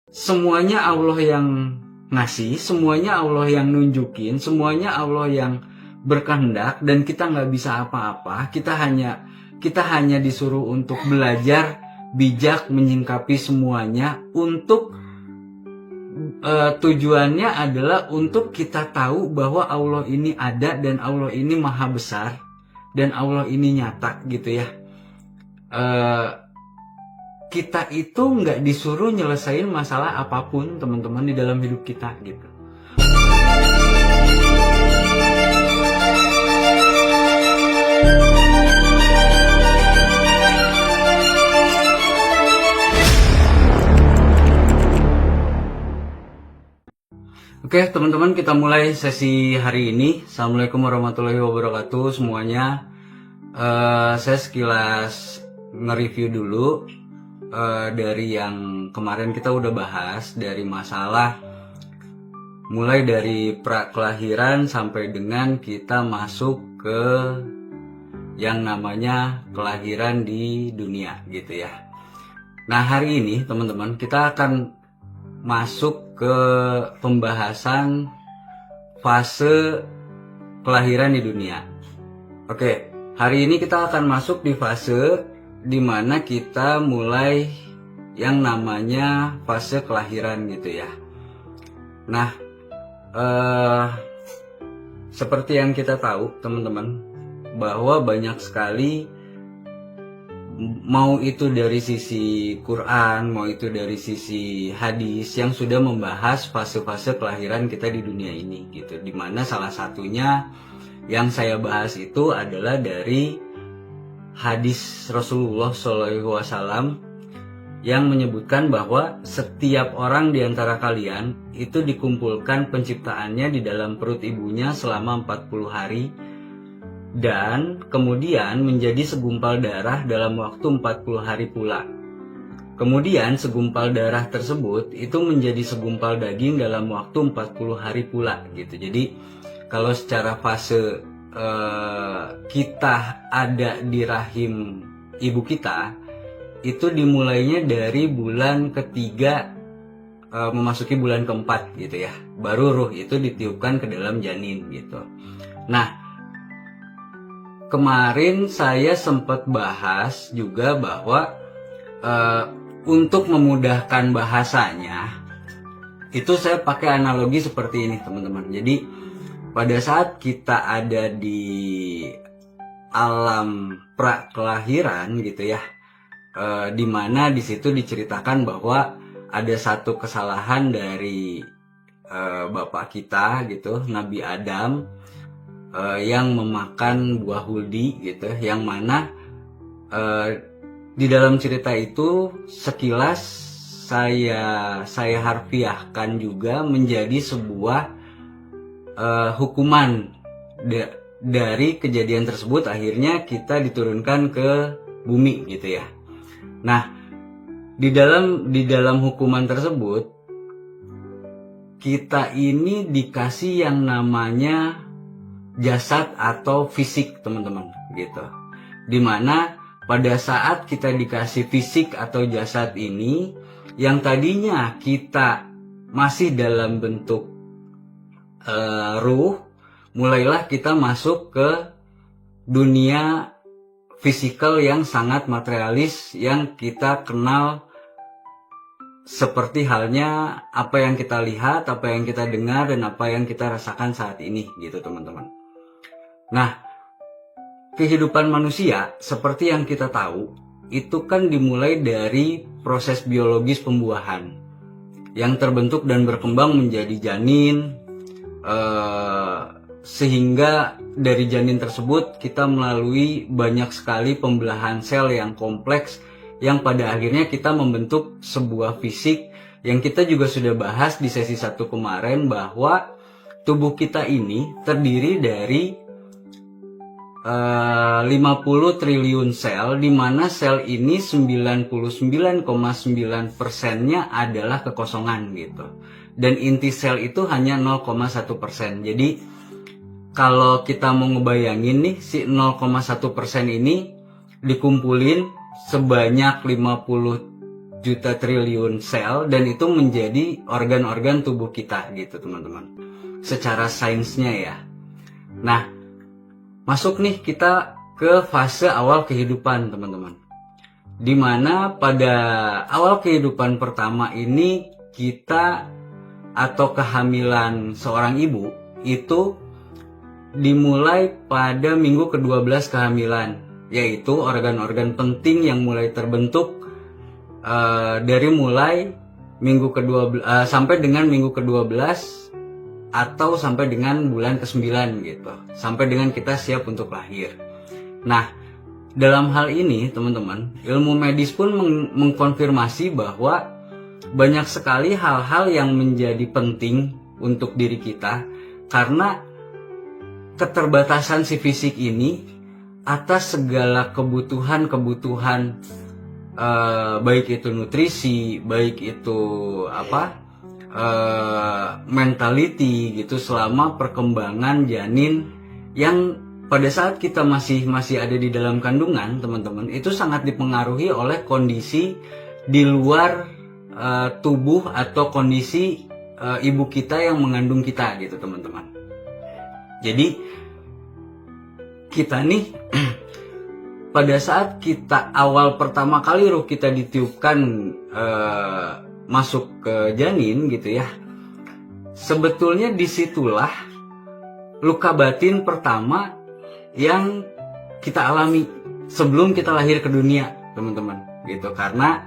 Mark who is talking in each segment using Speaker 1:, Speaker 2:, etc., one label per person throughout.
Speaker 1: semuanya Allah yang ngasih, semuanya Allah yang nunjukin, semuanya Allah yang berkehendak, dan kita nggak bisa apa-apa. Kita hanya disuruh untuk belajar bijak menyingkapi semuanya, untuk tujuannya adalah untuk kita tahu bahwa Allah ini ada, dan Allah ini maha besar, dan Allah ini nyata gitu ya. Kita itu nggak disuruh nyelesain masalah apapun, teman-teman, di dalam hidup kita gitu. Oke teman-teman, kita mulai sesi hari ini. Assalamualaikum warahmatullahi wabarakatuh semuanya. Saya sekilas nge-review dulu dari yang kemarin kita udah bahas, dari masalah mulai dari prakelahiran sampai dengan kita masuk ke yang namanya kelahiran di dunia gitu ya. Nah hari ini teman-teman kita akan masuk ke pembahasan fase kelahiran di dunia. Oke, hari ini kita akan masuk di fase dimana kita mulai yang namanya fase kelahiran gitu ya. Nah, seperti yang kita tahu teman-teman, bahwa banyak sekali, mau itu dari sisi Quran, mau itu dari sisi hadis, yang sudah membahas fase-fase kelahiran kita di dunia ini gitu. Dimana salah satunya yang saya bahas itu adalah dari hadis Rasulullah SAW yang menyebutkan bahwa setiap orang di antara kalian itu dikumpulkan penciptaannya di dalam perut ibunya selama 40 hari dan kemudian menjadi segumpal darah dalam waktu 40 hari pula. Kemudian segumpal darah tersebut itu menjadi segumpal daging dalam waktu 40 hari pula gitu. Jadi kalau secara fase kita ada di rahim ibu kita, itu dimulainya dari bulan ketiga memasuki bulan keempat gitu ya. Baru ruh itu ditiupkan ke dalam janin gitu. Nah, kemarin saya sempat bahas juga bahwa untuk memudahkan bahasanya itu saya pakai analogi seperti ini teman-teman. Jadi pada saat kita ada di alam prakelahiran gitu ya, dimana di situ diceritakan bahwa ada satu kesalahan dari bapak kita gitu, Nabi Adam, yang memakan buah huldi gitu, yang mana di dalam cerita itu sekilas saya harfiahkan juga menjadi sebuah hukuman dari kejadian tersebut. Akhirnya kita diturunkan ke bumi gitu ya. Nah, di dalam hukuman tersebut kita ini dikasih yang namanya jasad atau fisik teman-teman gitu. Dimana pada saat kita dikasih fisik atau jasad ini, yang tadinya kita masih dalam bentuk ruh, mulailah kita masuk ke dunia fisikal yang sangat materialis, yang kita kenal seperti halnya apa yang kita lihat, apa yang kita dengar, dan apa yang kita rasakan saat ini gitu teman-teman. Nah, kehidupan manusia seperti yang kita tahu itu kan dimulai dari proses biologis pembuahan yang terbentuk dan berkembang menjadi janin, sehingga dari janin tersebut kita melalui banyak sekali pembelahan sel yang kompleks, yang pada akhirnya kita membentuk sebuah fisik yang kita juga sudah bahas di sesi 1 kemarin, bahwa tubuh kita ini terdiri dari 50 triliun sel, di mana sel ini 99,9%-nya adalah kekosongan gitu. Dan inti sel itu hanya 0,1%. Jadi kalau kita mau ngebayangin nih, si 0,1% ini dikumpulin sebanyak 50 juta triliun sel, dan itu menjadi organ-organ tubuh kita gitu teman-teman, secara sainsnya ya. Nah, masuk nih kita ke fase awal kehidupan teman-teman, dimana pada awal kehidupan pertama ini kita atau kehamilan seorang ibu itu dimulai pada minggu ke-12 kehamilan, yaitu organ-organ penting yang mulai terbentuk dari mulai minggu ke-12 sampai dengan minggu ke-12 atau sampai dengan bulan ke-9 gitu, sampai dengan kita siap untuk lahir. Nah, dalam hal ini teman-teman, ilmu medis pun mengkonfirmasi bahwa banyak sekali hal-hal yang menjadi penting untuk diri kita karena keterbatasan si fisik ini atas segala kebutuhan baik itu nutrisi, baik itu mentality gitu selama perkembangan janin yang pada saat kita masih ada di dalam kandungan teman-teman, itu sangat dipengaruhi oleh kondisi di luar tubuh atau kondisi ibu kita yang mengandung kita gitu teman-teman. Jadi kita nih pada saat kita awal pertama kali ruh kita ditiupkan masuk ke janin gitu ya, sebetulnya disitulah luka batin pertama yang kita alami sebelum kita lahir ke dunia teman-teman gitu. Karena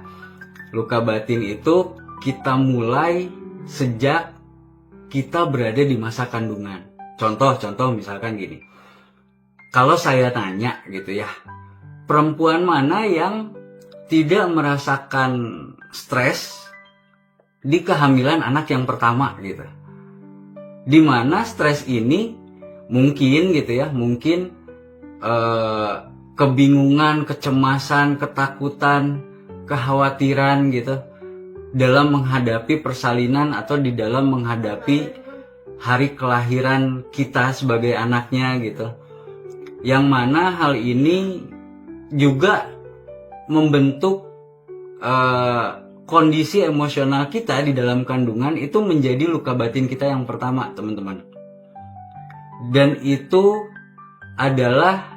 Speaker 1: luka batin itu kita mulai sejak kita berada di masa kandungan. Contoh misalkan gini, kalau saya tanya gitu ya, perempuan mana yang tidak merasakan stres di kehamilan anak yang pertama gitu, dimana stres ini mungkin gitu ya, mungkin kebingungan, kecemasan, ketakutan, kekhawatiran gitu dalam menghadapi persalinan atau di dalam menghadapi hari kelahiran kita sebagai anaknya gitu, yang mana hal ini juga membentuk kondisi emosional kita di dalam kandungan itu menjadi luka batin kita yang pertama teman-teman. Dan itu adalah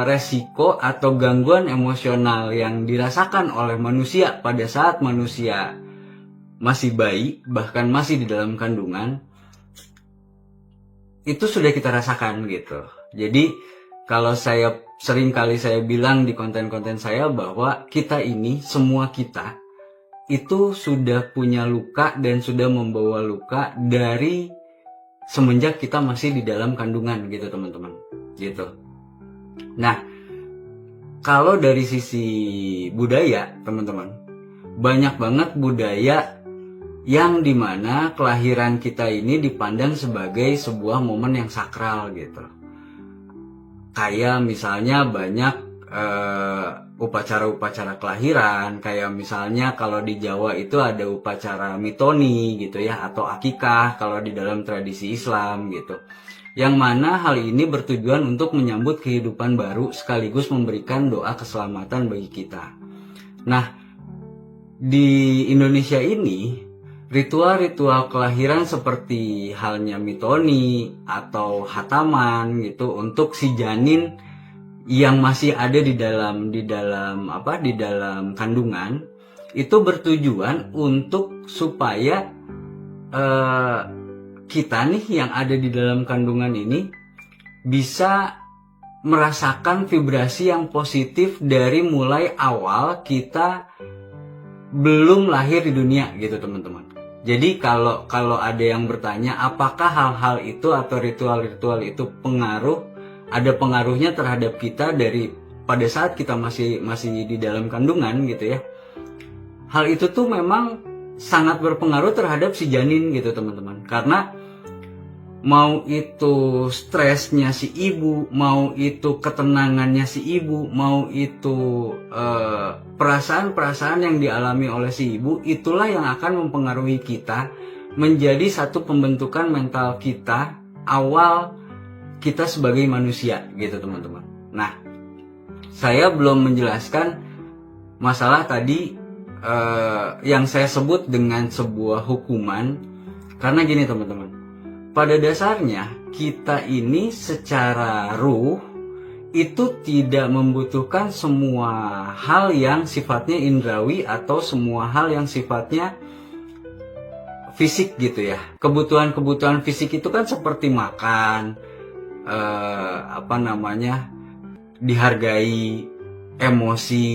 Speaker 1: resiko atau gangguan emosional yang dirasakan oleh manusia pada saat manusia masih bayi, bahkan masih di dalam kandungan, itu sudah kita rasakan gitu. Jadi kalau sering kali saya bilang di konten-konten saya bahwa kita ini, semua kita itu sudah punya luka dan sudah membawa luka dari semenjak kita masih di dalam kandungan gitu teman-teman gitu. Nah, kalau dari sisi budaya teman-teman, banyak banget budaya yang dimana kelahiran kita ini dipandang sebagai sebuah momen yang sakral gitu. Kayak misalnya banyak upacara-upacara kelahiran, kayak misalnya kalau di Jawa itu ada upacara mitoni gitu ya, atau akikah kalau di dalam tradisi Islam gitu. Yang mana hal ini bertujuan untuk menyambut kehidupan baru sekaligus memberikan doa keselamatan bagi kita. Nah, di Indonesia ini ritual-ritual kelahiran seperti halnya mitoni atau hataman gitu untuk si janin yang masih ada di dalam kandungan itu bertujuan untuk supaya kita nih yang ada di dalam kandungan ini bisa merasakan vibrasi yang positif dari mulai awal kita belum lahir di dunia gitu teman-teman. Jadi kalau ada yang bertanya apakah hal-hal itu atau ritual-ritual itu ada pengaruhnya terhadap kita dari pada saat kita masih di dalam kandungan gitu ya. Hal itu tuh memang sangat berpengaruh terhadap si janin gitu teman-teman. Karena mau itu stresnya si ibu, mau itu ketenangannya si ibu, mau itu perasaan-perasaan yang dialami oleh si ibu, itulah yang akan mempengaruhi kita menjadi satu pembentukan mental kita awal kita sebagai manusia gitu teman-teman. Nah, saya belum menjelaskan masalah tadi yang saya sebut dengan sebuah hukuman. Karena gini teman-teman, pada dasarnya kita ini secara ruh itu tidak membutuhkan semua hal yang sifatnya indrawi atau semua hal yang sifatnya fisik gitu ya. Kebutuhan-kebutuhan fisik itu kan seperti makan, dihargai, emosi,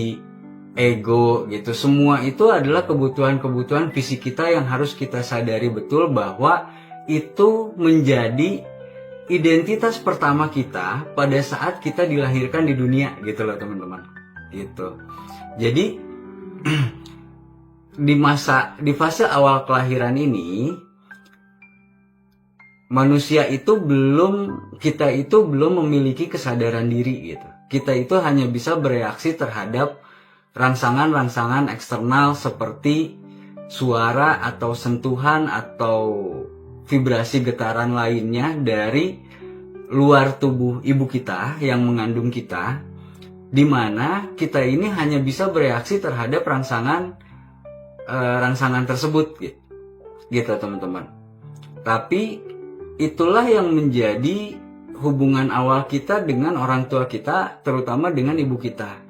Speaker 1: ego gitu. Semua itu adalah kebutuhan-kebutuhan fisik kita yang harus kita sadari betul bahwa itu menjadi identitas pertama kita pada saat kita dilahirkan di dunia gitu loh teman-teman. Gitu. Jadi di fase awal kelahiran ini kita itu belum memiliki kesadaran diri gitu. Kita itu hanya bisa bereaksi terhadap rangsangan-rangsangan eksternal seperti suara atau sentuhan atau vibrasi getaran lainnya dari luar tubuh ibu kita yang mengandung kita, di mana kita ini hanya bisa bereaksi terhadap rangsangan tersebut gitu teman-teman. Tapi itulah yang menjadi hubungan awal kita dengan orang tua kita, terutama dengan ibu kita,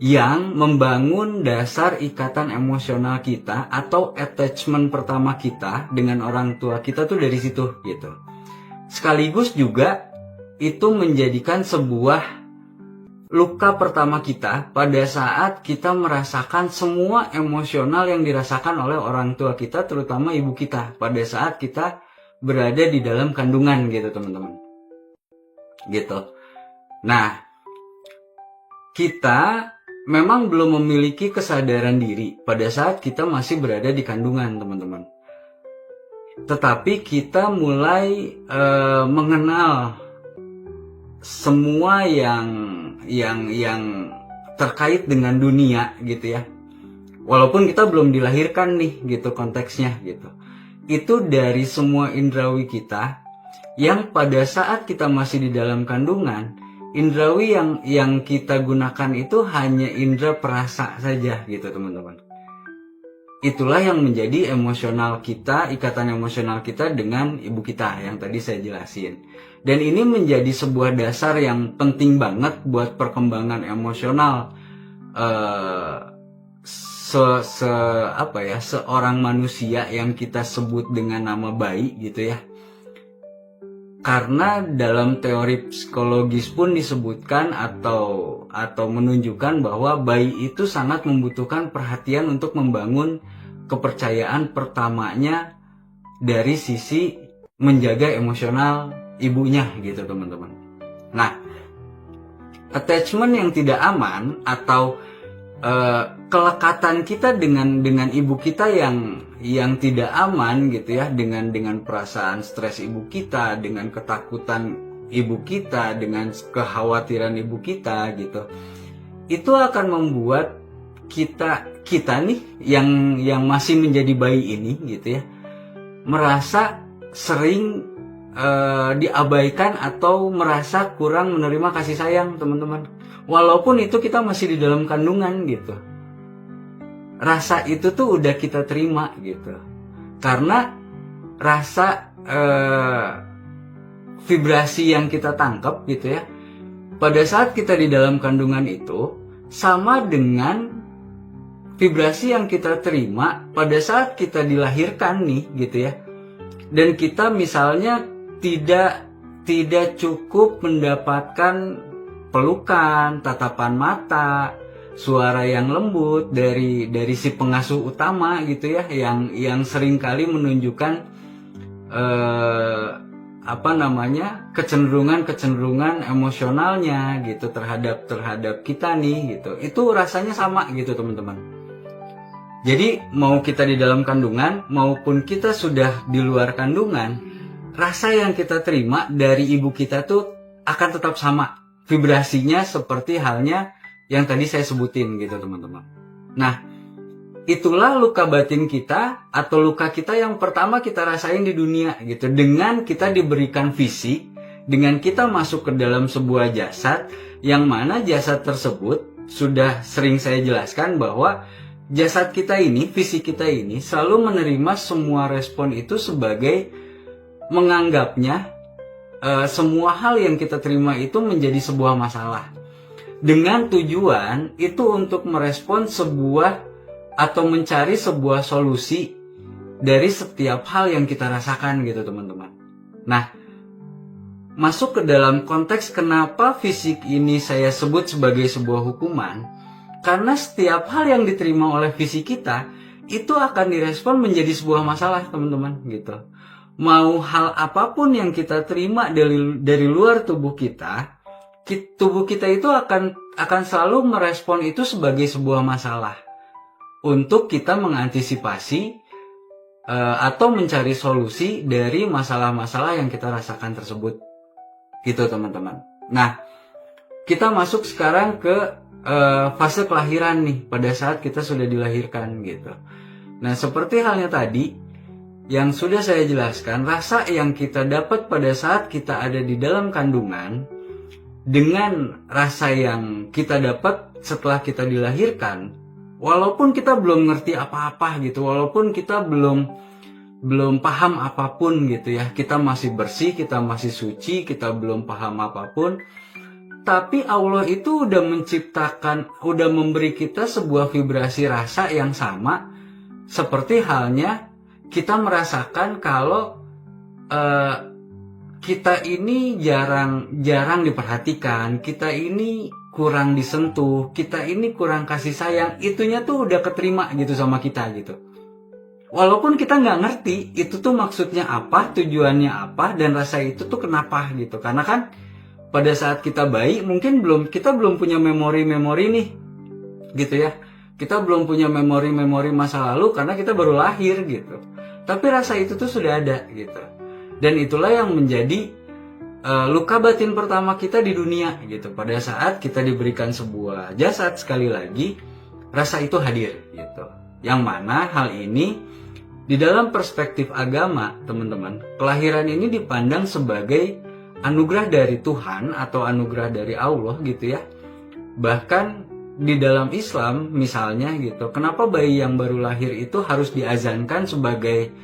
Speaker 1: yang membangun dasar ikatan emosional kita atau attachment pertama kita dengan orang tua kita tuh dari situ gitu. Sekaligus juga itu menjadikan sebuah luka pertama kita pada saat kita merasakan semua emosional yang dirasakan oleh orang tua kita, terutama ibu kita pada saat kita berada di dalam kandungan gitu teman-teman. Gitu. Nah, kita memang belum memiliki kesadaran diri pada saat kita masih berada di kandungan teman-teman. Tetapi kita mulai mengenal semua yang terkait dengan dunia gitu ya. Walaupun kita belum dilahirkan nih gitu konteksnya gitu. Itu dari semua indrawi kita yang pada saat kita masih di dalam kandungan, indrawi yang kita gunakan itu hanya indra perasa saja gitu teman-teman. Itulah yang menjadi emosional kita, ikatan emosional kita dengan ibu kita yang tadi saya jelasin. Dan ini menjadi sebuah dasar yang penting banget buat perkembangan emosional seorang manusia yang kita sebut dengan nama bayi gitu ya. Karena dalam teori psikologis pun disebutkan atau menunjukkan bahwa bayi itu sangat membutuhkan perhatian untuk membangun kepercayaan pertamanya dari sisi menjaga emosional ibunya gitu teman-teman. Nah, attachment yang tidak aman atau kelekatan kita dengan ibu kita yang tidak aman gitu ya, dengan perasaan stres ibu kita, dengan ketakutan ibu kita, dengan kekhawatiran ibu kita gitu, itu akan membuat kita nih yang masih menjadi bayi ini gitu ya, merasa sering diabaikan atau merasa kurang menerima kasih sayang teman-teman. Walaupun itu kita masih di dalam kandungan gitu, rasa itu tuh udah kita terima gitu, karena rasa vibrasi yang kita tangkap gitu ya pada saat kita di dalam kandungan itu sama dengan vibrasi yang kita terima pada saat kita dilahirkan nih gitu ya. Dan kita misalnya tidak cukup mendapatkan pelukan, tatapan mata, suara yang lembut dari si pengasuh utama gitu ya, yang seringkali menunjukkan kecenderungan emosionalnya gitu terhadap kita nih gitu. Itu rasanya sama gitu teman-teman. Jadi mau kita di dalam kandungan maupun kita sudah di luar kandungan, rasa yang kita terima dari ibu kita tuh akan tetap sama. Vibrasinya seperti halnya yang tadi saya sebutin gitu teman-teman. Nah, itulah luka batin kita atau luka kita yang pertama kita rasain di dunia gitu. Dengan kita diberikan fisik, dengan kita masuk ke dalam sebuah jasad, yang mana jasad tersebut sudah sering saya jelaskan bahwa jasad kita ini, fisik kita ini selalu menerima semua respon itu sebagai menganggapnya semua hal yang kita terima itu menjadi sebuah masalah. Dengan tujuan itu untuk merespon sebuah atau mencari sebuah solusi dari setiap hal yang kita rasakan gitu teman-teman. Nah, masuk ke dalam konteks kenapa fisik ini saya sebut sebagai sebuah hukuman, karena setiap hal yang diterima oleh fisik kita itu akan direspon menjadi sebuah masalah teman-teman gitu. Mau hal apapun yang kita terima dari luar tubuh kita itu akan selalu merespon itu sebagai sebuah masalah untuk kita mengantisipasi atau mencari solusi dari masalah-masalah yang kita rasakan tersebut gitu teman-teman. Nah, kita masuk sekarang ke fase kelahiran nih, pada saat kita sudah dilahirkan gitu. Nah, seperti halnya tadi yang sudah saya jelaskan, rasa yang kita dapat pada saat kita ada di dalam kandungan dengan rasa yang kita dapat setelah kita dilahirkan, walaupun kita belum ngerti apa-apa gitu, walaupun kita belum paham apapun gitu ya, kita masih bersih, kita masih suci, kita belum paham apapun, tapi Allah itu udah memberi kita sebuah vibrasi rasa yang sama, seperti halnya kita merasakan kalau kita ini jarang diperhatikan, kita ini kurang disentuh, kita ini kurang kasih sayang, itunya tuh udah keterima gitu sama kita gitu. Walaupun kita nggak ngerti itu tuh maksudnya apa, tujuannya apa, dan rasa itu tuh kenapa gitu. Karena kan pada saat kita bayi mungkin kita belum punya memori-memori nih gitu ya. Kita belum punya memori-memori masa lalu karena kita baru lahir gitu. Tapi rasa itu tuh sudah ada gitu. Dan itulah yang menjadi luka batin pertama kita di dunia gitu. Pada saat kita diberikan sebuah jasad, sekali lagi rasa itu hadir gitu. Yang mana hal ini di dalam perspektif agama, teman-teman, kelahiran ini dipandang sebagai anugerah dari Tuhan atau anugerah dari Allah gitu ya. Bahkan di dalam Islam misalnya gitu, kenapa bayi yang baru lahir itu harus diazankan sebagai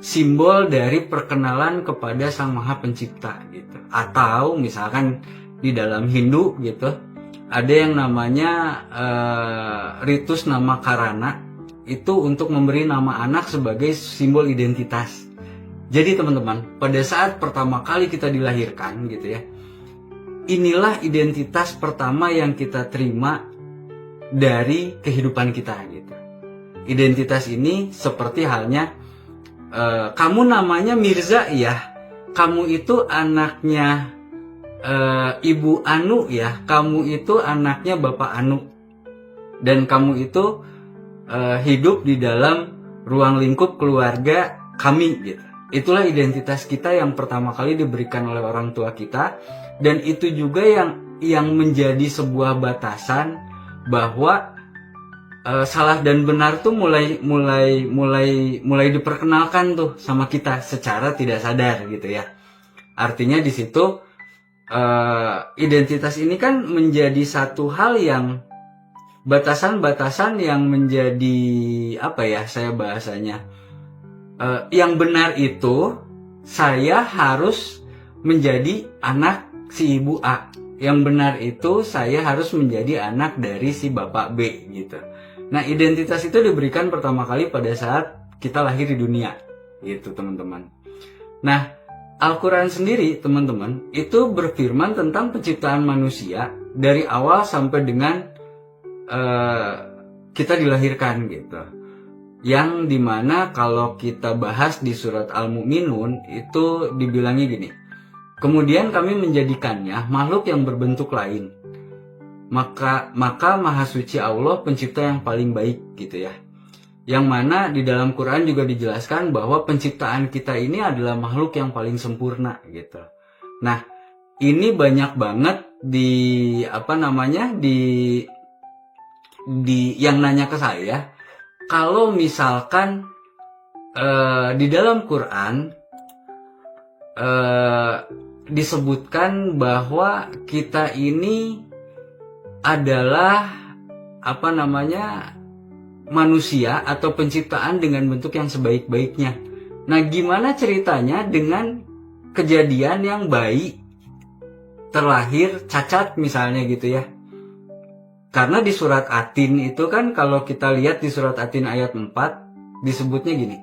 Speaker 1: simbol dari perkenalan kepada Sang Maha Pencipta gitu. Atau misalkan di dalam Hindu gitu, ada yang namanya ritus nama Karana, itu untuk memberi nama anak sebagai simbol identitas. Jadi teman-teman, pada saat pertama kali kita dilahirkan gitu ya, inilah identitas pertama yang kita terima dari kehidupan kita gitu. Identitas ini seperti halnya kamu namanya Mirza ya, kamu itu anaknya Ibu Anu ya, kamu itu anaknya Bapak Anu, dan kamu itu hidup di dalam ruang lingkup keluarga kami gitu. Itulah identitas kita yang pertama kali diberikan oleh orang tua kita, dan itu juga yang menjadi sebuah batasan bahwa salah dan benar tuh mulai diperkenalkan tuh sama kita secara tidak sadar gitu ya. Artinya di situ identitas ini kan menjadi satu hal yang batasan-batasan yang menjadi apa ya, saya bahasanya yang benar itu saya harus menjadi anak si ibu A, yang benar itu saya harus menjadi anak dari si bapak B gitu. Nah, identitas itu diberikan pertama kali pada saat kita lahir di dunia gitu teman-teman. Nah, Al-Quran sendiri teman-teman itu berfirman tentang penciptaan manusia dari awal sampai dengan kita dilahirkan gitu. Yang dimana kalau kita bahas di surat Al-Mu'minun itu dibilangi gini, kemudian kami menjadikannya makhluk yang berbentuk lain, maka Maha Suci Allah pencipta yang paling baik gitu ya. Yang mana di dalam Quran juga dijelaskan bahwa penciptaan kita ini adalah makhluk yang paling sempurna gitu. Nah, ini banyak banget di yang nanya ke saya, kalau misalkan di dalam Quran disebutkan bahwa kita ini adalah manusia atau penciptaan dengan bentuk yang sebaik-baiknya. Nah, gimana ceritanya dengan kejadian yang bayi terlahir cacat misalnya gitu ya? Karena di surat Atin itu kan, kalau kita lihat di surat Atin ayat 4 disebutnya gini,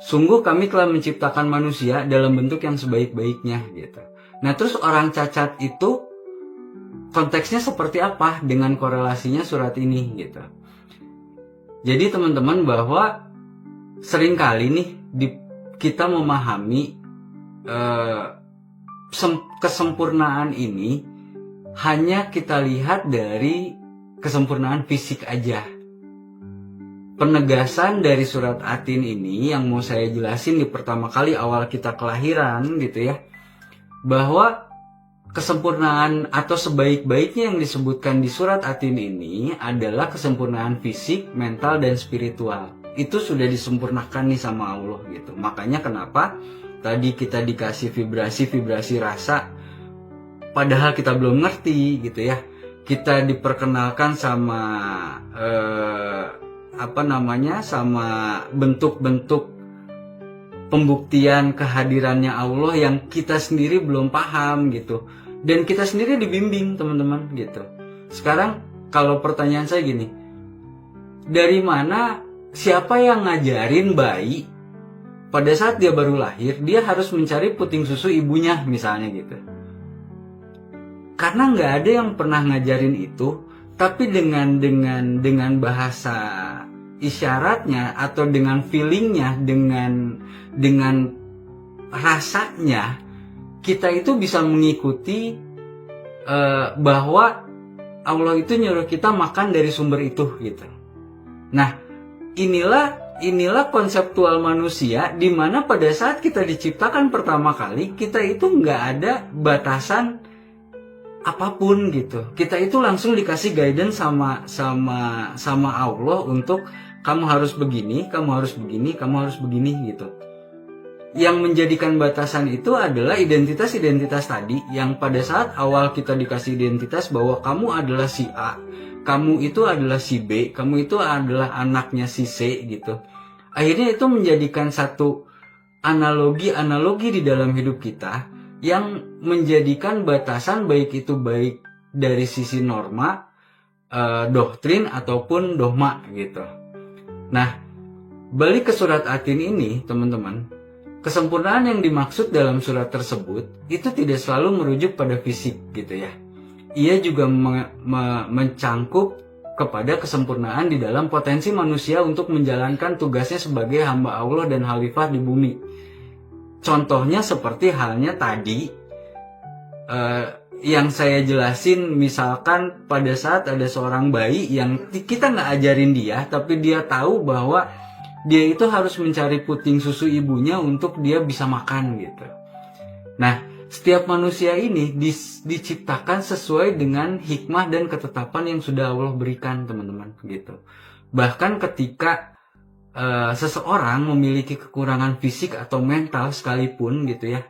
Speaker 1: sungguh kami telah menciptakan manusia dalam bentuk yang sebaik-baiknya gitu. Nah, terus orang cacat itu konteksnya seperti apa dengan korelasinya surat ini gitu. Jadi teman-teman, bahwa seringkali nih kita memahami kesempurnaan ini hanya kita lihat dari kesempurnaan fisik aja. Penegasan dari surat Atin ini yang mau saya jelasin di pertama kali awal kita kelahiran gitu ya, bahwa kesempurnaan atau sebaik-baiknya yang disebutkan di surat Atin ini adalah kesempurnaan fisik, mental, dan spiritual. Itu sudah disempurnakan nih sama Allah gitu. Makanya kenapa tadi kita dikasih vibrasi rasa, padahal kita belum ngerti gitu ya. Kita diperkenalkan sama sama bentuk-bentuk pembuktian kehadirannya Allah yang kita sendiri belum paham gitu. Dan kita sendiri dibimbing teman-teman gitu. Sekarang kalau pertanyaan saya gini, dari mana, siapa yang ngajarin bayi pada saat dia baru lahir dia harus mencari puting susu ibunya misalnya gitu? Karena nggak ada yang pernah ngajarin itu, tapi dengan bahasa isyaratnya atau dengan feelingnya, dengan rasanya, kita itu bisa mengikuti bahwa Allah itu nyuruh kita makan dari sumber itu gitu. Nah, inilah konseptual manusia, di mana pada saat kita diciptakan pertama kali, kita itu nggak ada batasan apapun gitu. Kita itu langsung dikasih guidance sama Allah untuk kamu harus begini, kamu harus begini, kamu harus begini gitu. Yang menjadikan batasan itu adalah identitas-identitas tadi, yang pada saat awal kita dikasih identitas bahwa kamu adalah si A, kamu itu adalah si B, kamu itu adalah anaknya si C gitu. Akhirnya itu menjadikan satu analogi di dalam hidup kita yang menjadikan batasan, baik itu baik dari sisi norma, doktrin ataupun dogma gitu. Nah, balik ke surat Atin ini teman-teman, kesempurnaan yang dimaksud dalam surat tersebut itu tidak selalu merujuk pada fisik gitu ya. Ia juga mencangkup kepada kesempurnaan di dalam potensi manusia untuk menjalankan tugasnya sebagai hamba Allah dan khalifah di bumi. Contohnya seperti halnya tadi yang saya jelasin, misalkan pada saat ada seorang bayi yang kita nggak ajarin dia, tapi dia tahu bahwa dia itu harus mencari puting susu ibunya untuk dia bisa makan gitu. Nah, setiap manusia ini diciptakan sesuai dengan hikmah dan ketetapan yang sudah Allah berikan teman-teman gitu. Bahkan ketika seseorang memiliki kekurangan fisik atau mental sekalipun gitu ya,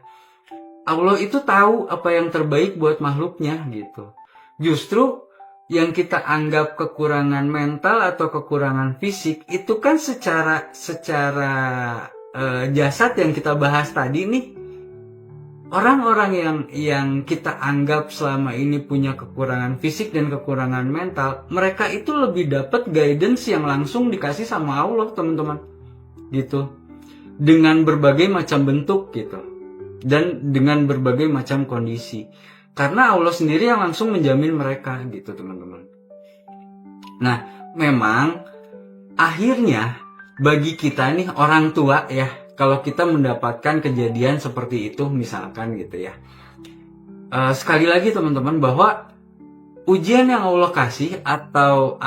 Speaker 1: Allah itu tahu apa yang terbaik buat makhluknya gitu. Justru yang kita anggap kekurangan mental atau kekurangan fisik itu kan secara jasad yang kita bahas tadi nih, orang-orang yang kita anggap selama ini punya kekurangan fisik dan kekurangan mental, mereka itu lebih dapat guidance yang langsung dikasih sama Allah teman-teman gitu, dengan berbagai macam bentuk gitu dan dengan berbagai macam kondisi. Karena Allah sendiri yang langsung menjamin mereka gitu teman-teman. Nah, memang akhirnya bagi kita nih orang tua ya, kalau kita mendapatkan kejadian seperti itu misalkan gitu ya, sekali lagi teman-teman, bahwa ujian yang Allah kasih atau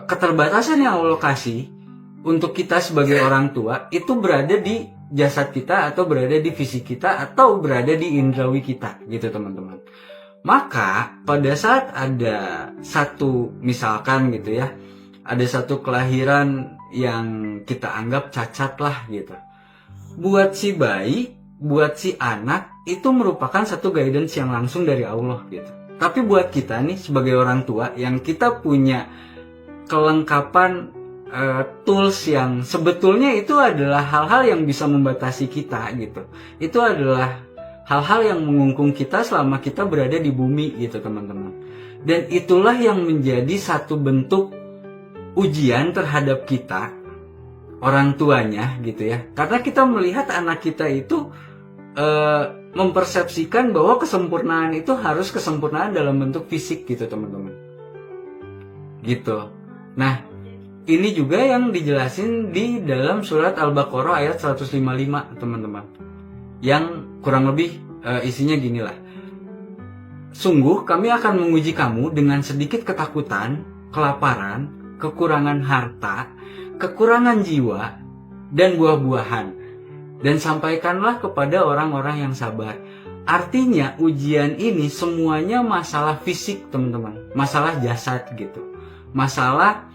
Speaker 1: keterbatasan yang Allah kasih untuk kita sebagai orang tua itu berada di jasad kita atau berada di fisik kita atau berada di indrawi kita gitu teman-teman. Maka pada saat ada satu, misalkan gitu ya, ada satu kelahiran yang kita anggap cacat lah gitu, buat si bayi, buat si anak itu merupakan satu guidance yang langsung dari Allah gitu. Tapi buat kita nih sebagai orang tua yang kita punya kelengkapan tools yang sebetulnya itu adalah hal-hal yang bisa membatasi kita gitu. Itu adalah hal-hal yang mengungkung kita selama kita berada di bumi gitu teman-teman. Dan itulah yang menjadi satu bentuk ujian terhadap kita, orang tuanya gitu ya. Karena kita melihat anak kita itu mempersepsikan bahwa kesempurnaan itu harus kesempurnaan dalam bentuk fisik gitu teman-teman. Gitu. Nah, ini juga yang dijelasin di dalam surat Al-Baqarah ayat 155 teman-teman. Yang kurang lebih isinya ginilah. Sungguh kami akan menguji kamu dengan sedikit ketakutan, kelaparan, kekurangan harta, kekurangan jiwa, dan buah-buahan. Dan sampaikanlah kepada orang-orang yang sabar. Artinya ujian ini semuanya masalah fisik teman-teman. Masalah jasad gitu. Masalah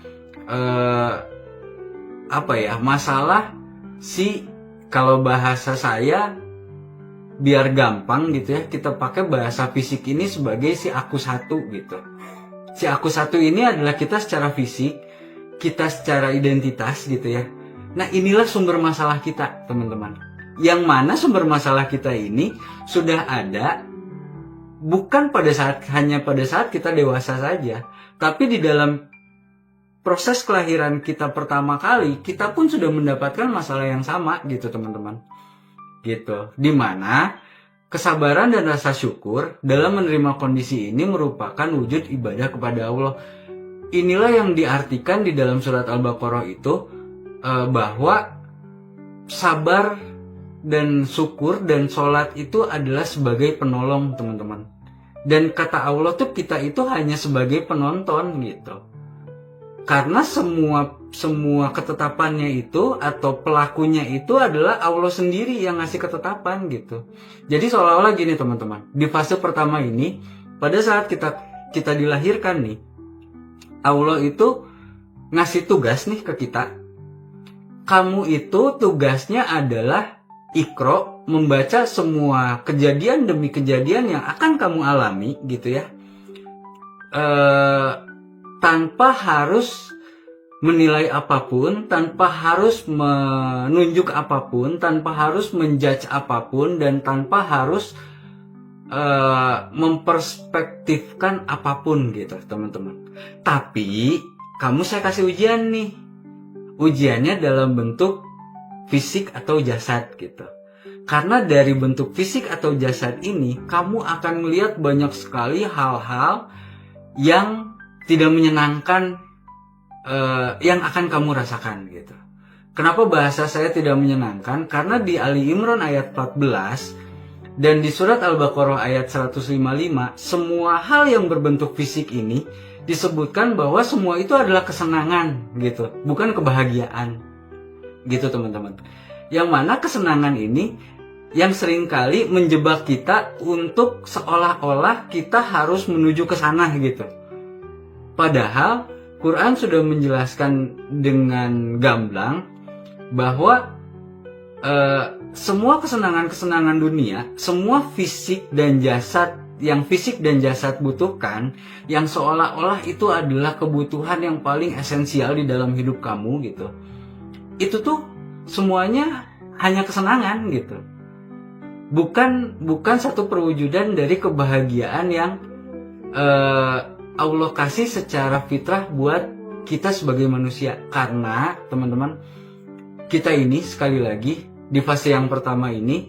Speaker 1: masalah kalau bahasa saya biar gampang gitu ya, kita pakai bahasa fisik ini sebagai si aku satu gitu. Si aku satu ini adalah kita secara fisik, kita secara identitas gitu ya. Nah, inilah sumber masalah kita teman-teman. Yang mana sumber masalah kita ini sudah ada bukan hanya pada saat kita dewasa saja, tapi di dalam proses kelahiran kita pertama kali, kita pun sudah mendapatkan masalah yang sama gitu teman-teman. Gitu. Dimana kesabaran dan rasa syukur dalam menerima kondisi ini merupakan wujud ibadah kepada Allah. Inilah yang diartikan di dalam surat Al-Baqarah itu bahwa sabar dan syukur dan sholat itu adalah sebagai penolong teman-teman. Dan kata Allah tuh kita itu hanya sebagai penonton gitu. Karena semua ketetapannya itu atau pelakunya itu adalah Allah sendiri yang ngasih ketetapan gitu. Jadi seolah-olah gini teman-teman, di fase pertama ini pada saat kita dilahirkan nih, Allah itu ngasih tugas nih ke kita. Kamu itu tugasnya adalah Iqra, membaca semua kejadian demi kejadian yang akan kamu alami gitu ya. Tanpa harus menilai apapun, tanpa harus menunjuk apapun, tanpa harus menjudge apapun, dan tanpa harus memperspektifkan apapun gitu teman-teman. Tapi saya kasih ujian nih. Ujiannya dalam bentuk fisik atau jasad gitu. Karena dari bentuk fisik atau jasad ini, kamu akan melihat banyak sekali hal-hal yang tidak menyenangkan yang akan kamu rasakan gitu. Kenapa bahasa saya tidak menyenangkan? Karena di Ali Imran ayat 14 dan di surat Al-Baqarah ayat 155, semua hal yang berbentuk fisik ini disebutkan bahwa semua itu adalah kesenangan gitu, bukan kebahagiaan gitu teman-teman. Yang mana kesenangan ini yang seringkali menjebak kita untuk seolah-olah kita harus menuju ke sana gitu. Padahal Quran sudah menjelaskan dengan gamblang bahwa semua kesenangan-kesenangan dunia, semua fisik dan jasad yang fisik dan jasad butuhkan, yang seolah-olah itu adalah kebutuhan yang paling esensial di dalam hidup kamu gitu. Itu tuh semuanya hanya kesenangan gitu. Bukan satu perwujudan dari kebahagiaan yang Allah kasih secara fitrah buat kita sebagai manusia. Karena teman-teman, kita ini sekali lagi di fase yang pertama ini,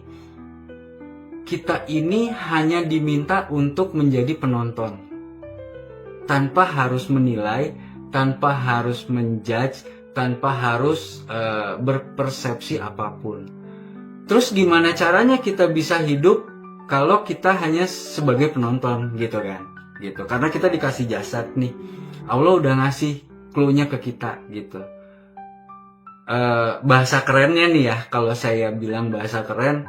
Speaker 1: kita ini hanya diminta untuk menjadi penonton, tanpa harus menilai, tanpa harus menjudge, tanpa harus berpersepsi apapun. Terus gimana caranya kita bisa hidup kalau kita hanya sebagai penonton gitu kan? Gitu. Karena kita dikasih jasad nih, Allah udah ngasih clue-nya ke kita gitu. Bahasa kerennya nih ya, kalau saya bilang bahasa keren,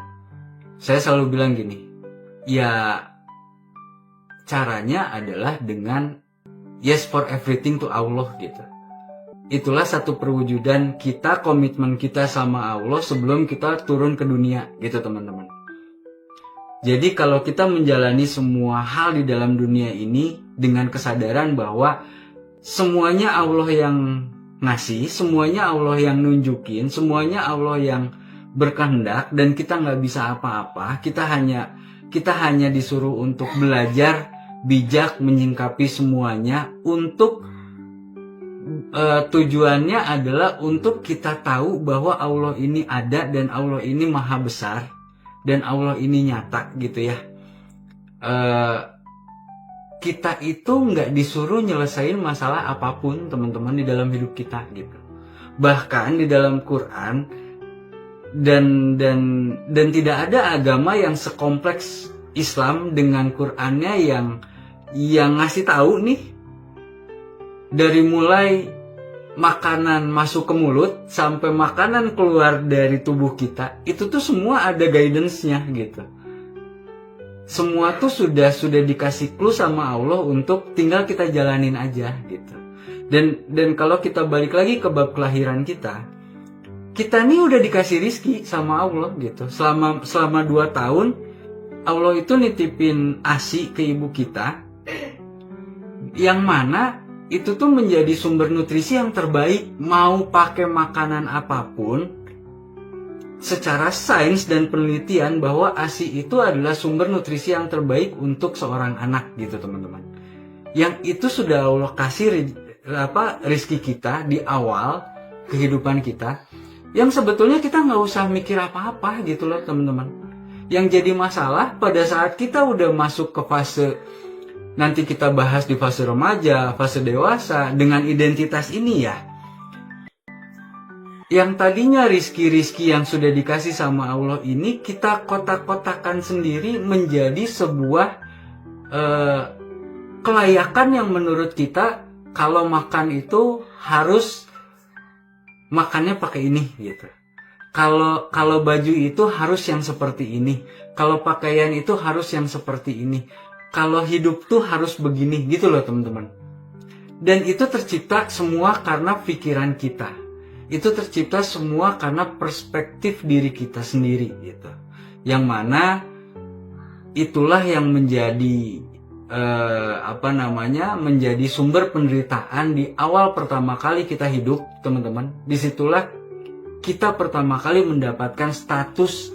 Speaker 1: saya selalu bilang gini, ya caranya adalah dengan yes for everything to Allah gitu. Itulah satu perwujudan kita, komitmen kita sama Allah sebelum kita turun ke dunia gitu teman-teman. Jadi kalau kita menjalani semua hal di dalam dunia ini dengan kesadaran bahwa semuanya Allah yang ngasih, semuanya Allah yang nunjukin, semuanya Allah yang berkehendak, dan kita nggak bisa apa-apa. Kita hanya disuruh untuk belajar bijak menyingkapi semuanya, untuk tujuannya adalah untuk kita tahu bahwa Allah ini ada, dan Allah ini maha besar, dan Allah ini nyata gitu ya. Kita itu nggak disuruh nyelesain masalah apapun teman-teman di dalam hidup kita gitu. Bahkan di dalam Quran dan tidak ada agama yang sekompleks Islam dengan Qurannya yang ngasih tahu nih, dari mulai makanan masuk ke mulut sampai makanan keluar dari tubuh kita, itu tuh semua ada guidance-nya gitu. Semua tuh sudah dikasih clue sama Allah untuk tinggal kita jalanin aja gitu. Dan kalau kita balik lagi ke bab kelahiran kita nih udah dikasih rizki sama Allah gitu. Selama 2 tahun Allah itu nitipin ASI ke ibu kita, yang mana itu tuh menjadi sumber nutrisi yang terbaik. Mau pakai makanan apapun, secara sains dan penelitian bahwa ASI itu adalah sumber nutrisi yang terbaik untuk seorang anak gitu teman-teman. Yang itu sudah Allah kasih rizki kita di awal kehidupan kita, yang sebetulnya kita nggak usah mikir apa-apa gitu loh teman-teman. Yang jadi masalah pada saat kita udah masuk ke fase, nanti kita bahas di fase remaja, fase dewasa, dengan identitas ini ya, yang tadinya rizki-rizki yang sudah dikasih sama Allah ini kita kotak-kotakan sendiri menjadi sebuah kelayakan yang menurut kita, kalau makan itu harus makannya pakai ini gitu. Kalau baju itu harus yang seperti ini. Kalau pakaian itu harus yang seperti ini. Kalau hidup tuh harus begini gitu loh teman-teman. Dan itu tercipta semua karena pikiran kita. Itu tercipta semua karena perspektif diri kita sendiri gitu. Yang mana itulah yang menjadi menjadi sumber penderitaan di awal pertama kali kita hidup, teman-teman. Disitulah kita pertama kali mendapatkan status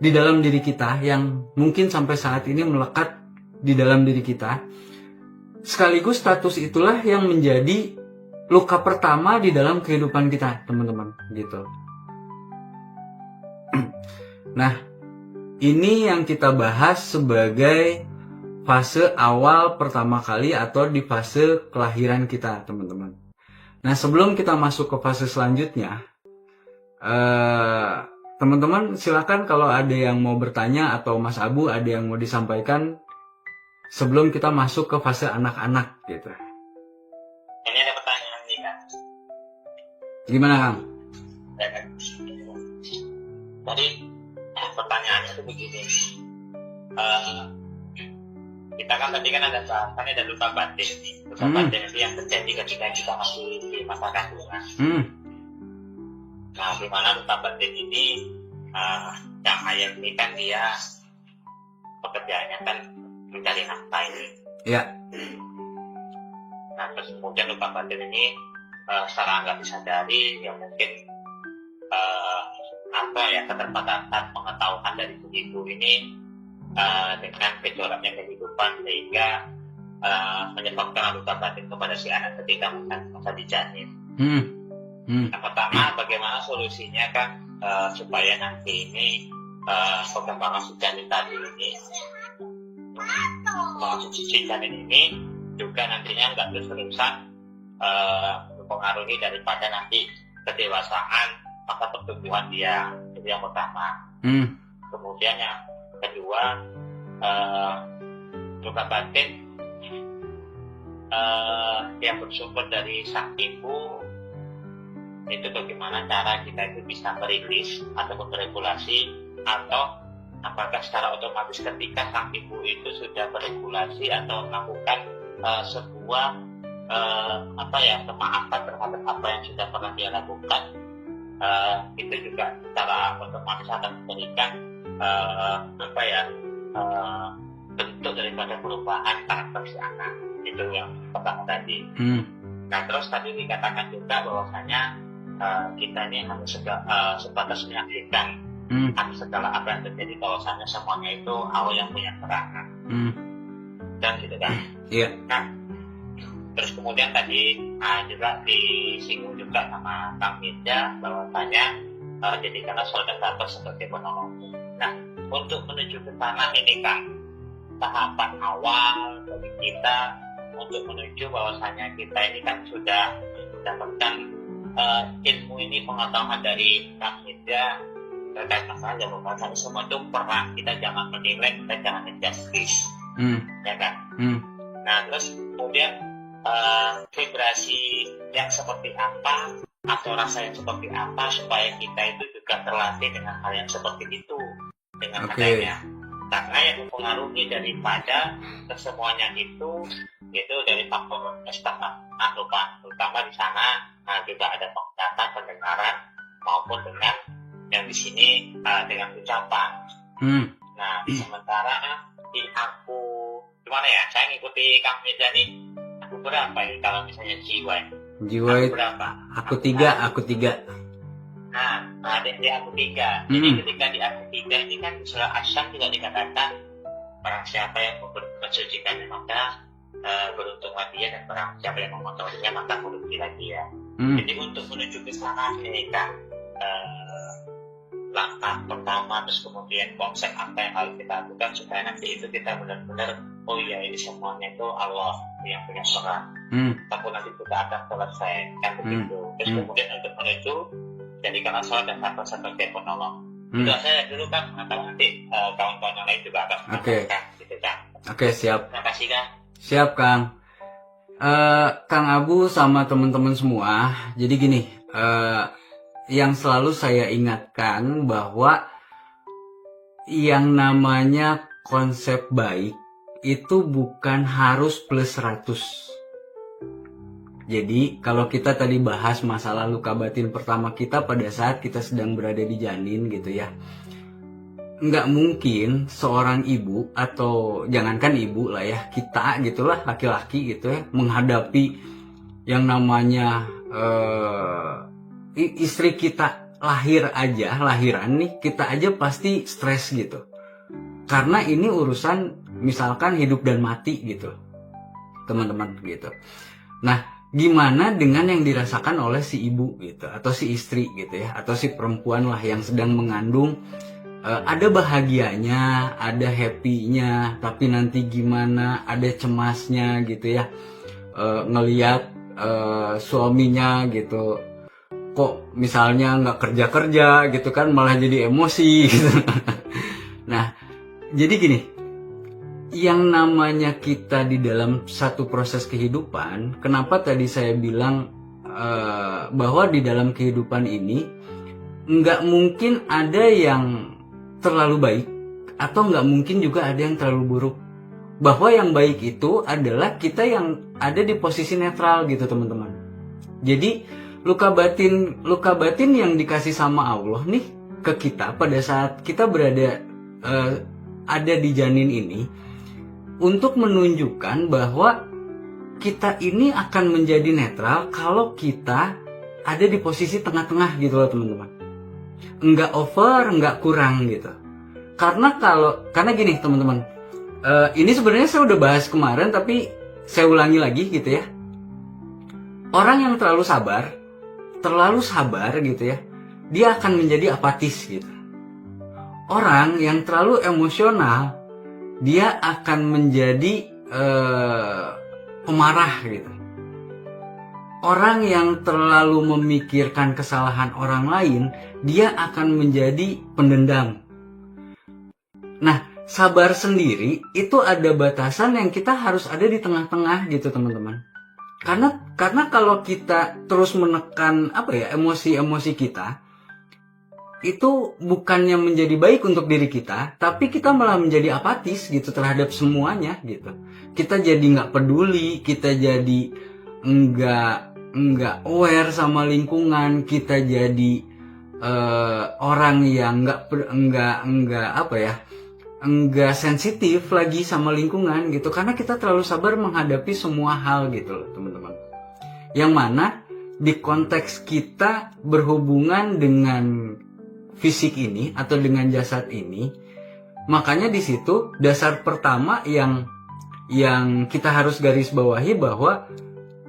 Speaker 1: di dalam diri kita yang mungkin sampai saat ini melekat di dalam diri kita. Sekaligus status itulah yang menjadi luka pertama di dalam kehidupan kita, teman-teman, gitu. Nah, ini yang kita bahas sebagai fase awal pertama kali atau di fase kelahiran kita, teman-teman. Nah, sebelum kita masuk ke fase selanjutnya, teman-teman silakan kalau ada yang mau bertanya atau Mas Abu ada yang mau disampaikan sebelum kita masuk ke fase anak-anak gitu.
Speaker 2: Ini ada pertanyaan nih Kang.
Speaker 1: Gimana Kang?
Speaker 2: Jadi pertanyaannya itu begini. Kita kan tadi kan ada bahasannya ada luka batin nih. Luka batin itu yang terjadi ketika kita masih di masa kandungan. Nah, di mana luka batin ini yang ayat ini kan dia pekerjaannya kan mencari nafkah ini.
Speaker 1: Iya.
Speaker 2: Nah, terus kemudian luka batin ini secara nggak disadari ya mungkin keterbatasan pengetahuan dari ibu ini dengan kecoraknya kehidupan sehingga menyebabkan luka batin kepada si anak ketika masa dijanin. Yang pertama, bagaimana solusinya kan supaya nanti ini perkembangan si janin tadi ini, si janin ini juga nantinya nggak terus-terusan mempengaruhi daripada nanti kedewasaan masa pertumbuhan dia. Itu yang pertama. Kemudian yang kedua, luka batin yang bersumber dari sang ibu, itu bagaimana cara kita itu bisa merilis ataupun meregulasi, atau apakah secara otomatis ketika sang ibu itu sudah beregulasi atau melakukan sebuah pemaafan terhadap apa yang sudah pernah dia lakukan, itu juga secara otomatis akan memberikan bentuk daripada perubahan karakter si anak. Itu yang pertama tadi. Nah, terus tadi dikatakan juga bahwasanya kita ini harus sebatas menyaksikan atas segala apa yang terjadi, bahwasanya semuanya itu Allah yang punya keterangan. Dan gitu kan.
Speaker 1: Iya.
Speaker 2: Nah, terus kemudian tadi juga disinggung juga sama Kang Mirza bahwasanya jadikanlah saudara sebagai penolongmu. Nah, untuk menuju ke sana ini Kang, tahapan awal dari kita untuk menuju bahwasanya kita ini kan sudah mendapatkan ilmu ini, pengetahuan dari Kang Mirza terkait masalah bahwasanya semua itu perang, kita jangan menilai, kita jangan menjudge, ya kan. Nah, terus kemudian vibrasi yang seperti apa atau rasa yang seperti apa supaya kita itu juga terlatih dengan hal yang seperti itu, dengan adanya. Karena yang mempengaruhi daripada kesemuanya itu dari faktor eksternal, terutama di sana juga ada penglihatan, pendengaran maupun dengan yang di sini dengan ucapan. Nah, sementara di aku gimana ya? Saya ngikuti Kang Mirza nih. Aku berapa ini kalau misalnya jiwa?
Speaker 1: Jiwa itu berapa? Aku tiga.
Speaker 2: Nah, ada di aku 3. Jadi ketika di aku 3 ini kan surah Asy-Syams juga dikatakan barang siapa yang mensucikannya maka beruntunglah dia, dan barang siapa yang mengotorinya maka merugilah dia. Jadi untuk menuju ke sana ini kan langkah pertama, terus kemudian konsep apa yang harus kita lakukan supaya nanti itu kita benar-benar oh iya ini semuanya itu Allah yang punya peran. Tapi nanti kita akan selesai kan begitu. Terus kemudian untuk menuju jadikanlah sholat dan sabar sebagai penolong. Itu saya dulu kan, atau nanti kawan-kawan yang lain juga akan menambahkan gitu kan.
Speaker 1: Oke, siap.
Speaker 2: Terima kasih Kang.
Speaker 1: Siap Kang. Kang Abu sama teman-teman semua. Jadi gini, yang selalu saya ingatkan bahwa yang namanya konsep baik itu bukan harus plus 100. Jadi kalau kita tadi bahas masalah luka batin pertama kita pada saat kita sedang berada di janin gitu ya, nggak mungkin seorang ibu atau jangankan ibu lah ya, kita gitulah laki-laki gitu ya, menghadapi yang namanya istri kita lahiran nih, kita aja pasti stres gitu. Karena ini urusan misalkan hidup dan mati gitu, teman-teman gitu. Nah, gimana dengan yang dirasakan oleh si ibu gitu, atau si istri gitu ya, atau si perempuan lah yang sedang mengandung. Ada bahagianya, ada happy-nya, tapi nanti gimana, ada cemasnya gitu ya, ngelihat suaminya gitu kok misalnya nggak kerja gitu kan, malah jadi emosi gitu. Nah, jadi gini, yang namanya kita di dalam satu proses kehidupan, kenapa tadi saya bilang bahwa di dalam kehidupan ini nggak mungkin ada yang terlalu baik, atau nggak mungkin juga ada yang terlalu buruk. Bahwa yang baik itu adalah kita yang ada di posisi netral gitu teman-teman. Jadi luka batin yang dikasih sama Allah nih ke kita pada saat kita berada ada di janin ini, untuk menunjukkan bahwa kita ini akan menjadi netral kalau kita ada di posisi tengah-tengah gitu loh teman-teman. Enggak over, enggak kurang gitu. Karena gini teman-teman, ini sebenarnya saya udah bahas kemarin tapi saya ulangi lagi gitu ya. Orang yang terlalu sabar gitu ya, dia akan menjadi apatis gitu. Orang yang terlalu emosional, dia akan menjadi pemarah gitu. Orang yang terlalu memikirkan kesalahan orang lain, dia akan menjadi pendendam. Nah, sabar sendiri itu ada batasan yang kita harus ada di tengah-tengah gitu teman-teman. Karena kalau kita terus menekan emosi-emosi kita, itu bukannya menjadi baik untuk diri kita, tapi kita malah menjadi apatis gitu terhadap semuanya gitu. Kita jadi nggak peduli, kita jadi nggak aware sama lingkungan, kita jadi orang yang nggak sensitif lagi sama lingkungan gitu, karena kita terlalu sabar menghadapi semua hal gitu loh teman-teman. Yang mana di konteks kita berhubungan dengan fisik ini atau dengan jasad ini, makanya di situ dasar pertama yang kita harus garis bawahi bahwa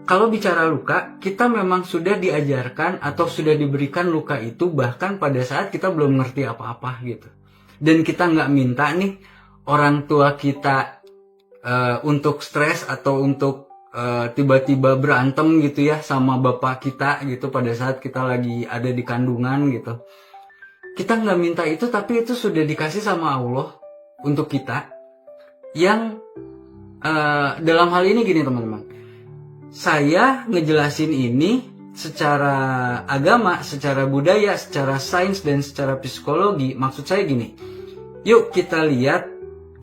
Speaker 1: kalau bicara luka, kita memang sudah diajarkan atau sudah diberikan luka itu bahkan pada saat kita belum ngerti apa-apa gitu. Dan kita nggak minta nih orang tua kita untuk stres atau untuk tiba-tiba berantem gitu ya sama bapak kita gitu pada saat kita lagi ada di kandungan gitu. Kita nggak minta itu, tapi itu sudah dikasih sama Allah untuk kita. Yang dalam hal ini gini teman-teman, saya ngejelasin ini secara agama, secara budaya, secara sains, dan secara psikologi. Maksud saya gini, yuk kita lihat,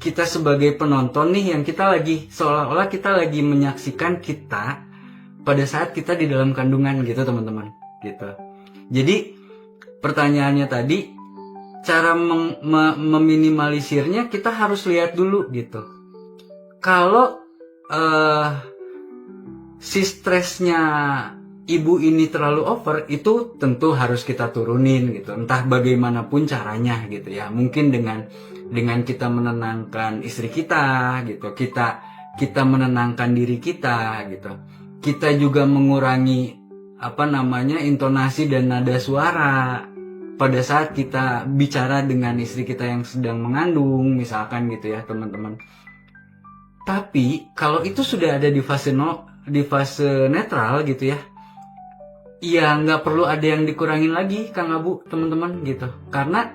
Speaker 1: kita sebagai penonton nih, yang kita lagi, seolah-olah kita lagi menyaksikan kita pada saat kita di dalam kandungan gitu teman-teman gitu. Jadi pertanyaannya tadi, cara meminimalisirnya kita harus lihat dulu gitu. Kalau si stresnya ibu ini terlalu over, itu tentu harus kita turunin gitu. Entah bagaimanapun caranya gitu ya. Mungkin dengan kita menenangkan istri kita gitu. Kita menenangkan diri kita gitu. Kita juga mengurangi intonasi dan nada suara pada saat kita bicara dengan istri kita yang sedang mengandung misalkan gitu ya teman-teman. Tapi kalau itu sudah ada di fase netral gitu ya, ya nggak perlu ada yang dikurangin lagi Kang Abu teman-teman gitu. Karena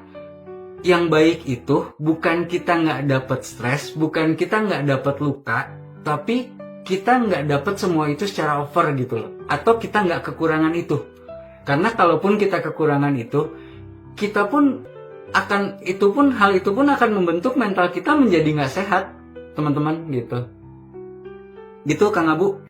Speaker 1: yang baik itu bukan kita nggak dapat stres, bukan kita nggak dapat luka, tapi kita nggak dapat semua itu secara over gitu loh. Atau kita nggak kekurangan itu. Karena kalaupun kita kekurangan itu, hal itu pun akan membentuk mental kita menjadi nggak sehat teman-teman gitu. Gitu Kang Abu.